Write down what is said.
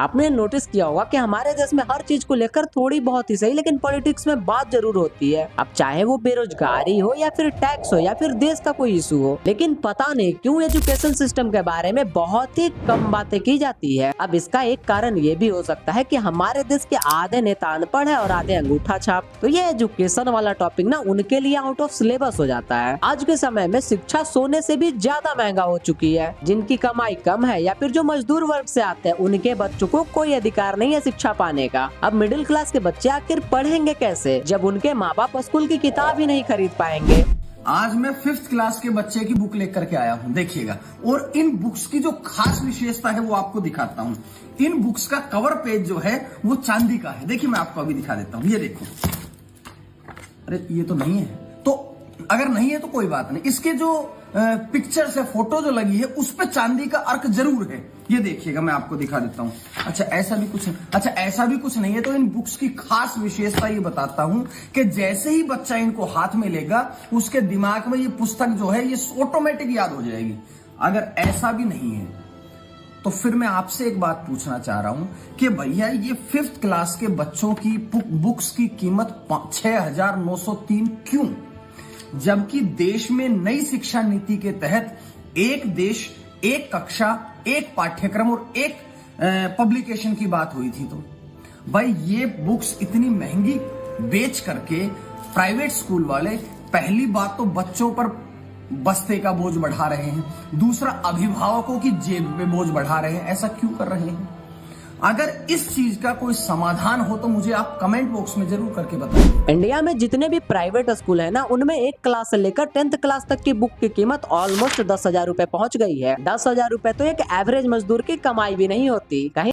आपने नोटिस किया होगा कि हमारे देश में हर चीज को लेकर थोड़ी बहुत ही सही लेकिन पॉलिटिक्स में बात जरूर होती है। अब चाहे वो बेरोजगारी हो या फिर टैक्स हो या फिर देश का कोई इशू हो, लेकिन पता नहीं क्यों एजुकेशन सिस्टम के बारे में बहुत ही कम बातें की जाती है। अब इसका एक कारण ये भी हो सकता है कि हमारे देश के आधे नेता अनपढ़ है और आधे अंगूठा छाप, तो ये एजुकेशन वाला टॉपिक ना उनके लिए आउट ऑफ सिलेबस हो जाता है। आज के समय में शिक्षा सोने से भी ज्यादा महंगा हो चुकी है। जिनकी कमाई कम है या फिर जो मजदूर वर्ग से आते हैं, उनके बच्चों को कोई अधिकार नहीं है शिक्षा पाने का। अब मिडिल क्लास के बच्चे आखिर पढ़ेंगे कैसे जब उनके माँ बाप स्कूल की किताब ही नहीं खरीद पाएंगे। आज मैं 5th क्लास के बच्चे की बुक लेकर के आया हूं, देखिएगा। और इन बुक्स की जो खास विशेषता है वो आपको दिखाता हूं। इन बुक्स का कवर पेज जो है वो चांदी का है। देखिए, मैं आपको अभी दिखा देता हूं। ये देखो, अरे ये तो नहीं है, तो अगर नहीं है तो कोई बात नहीं। इसके जो पिक्चर्स है, फोटो जो लगी है, उस पे चांदी का अर्क जरूर है। ये देखिएगा, मैं आपको दिखा देता हूं। अच्छा, ऐसा भी कुछ नहीं। अच्छा, ऐसा भी कुछ नहीं है। तो इन बुक्स की खास विशेषता ये बताता हूं कि जैसे ही बच्चा इनको हाथ में लेगा, उसके दिमाग में ये पुस्तक जो है ये ऑटोमेटिक याद हो जाएगी। अगर ऐसा भी नहीं है तो फिर मैं आपसे एक बात पूछना चाह रहा हूं कि भैया, ये 5th क्लास के बच्चों की बुक्स की कीमत 6,903 क्यों? जबकि देश में नई शिक्षा नीति के तहत एक देश, एक कक्षा, एक पाठ्यक्रम और एक पब्लिकेशन की बात हुई थी। तो भाई, ये बुक्स इतनी महंगी बेच करके प्राइवेट स्कूल वाले पहली बात तो बच्चों पर बस्ते का बोझ बढ़ा रहे हैं, दूसरा अभिभावकों की जेब में बोझ बढ़ा रहे हैं। ऐसा क्यों कर रहे हैं? अगर इस चीज का कोई समाधान हो तो मुझे आप कमेंट बॉक्स में जरूर करके बताएं। इंडिया में जितने भी प्राइवेट स्कूल है ना, उनमें 1 क्लास से लेकर 10th क्लास तक की बुक की कीमत ऑलमोस्ट 10,000 रुपए पहुंच गई है। 10,000 रुपए तो एक एवरेज मजदूर की कमाई भी नहीं होती। कहीं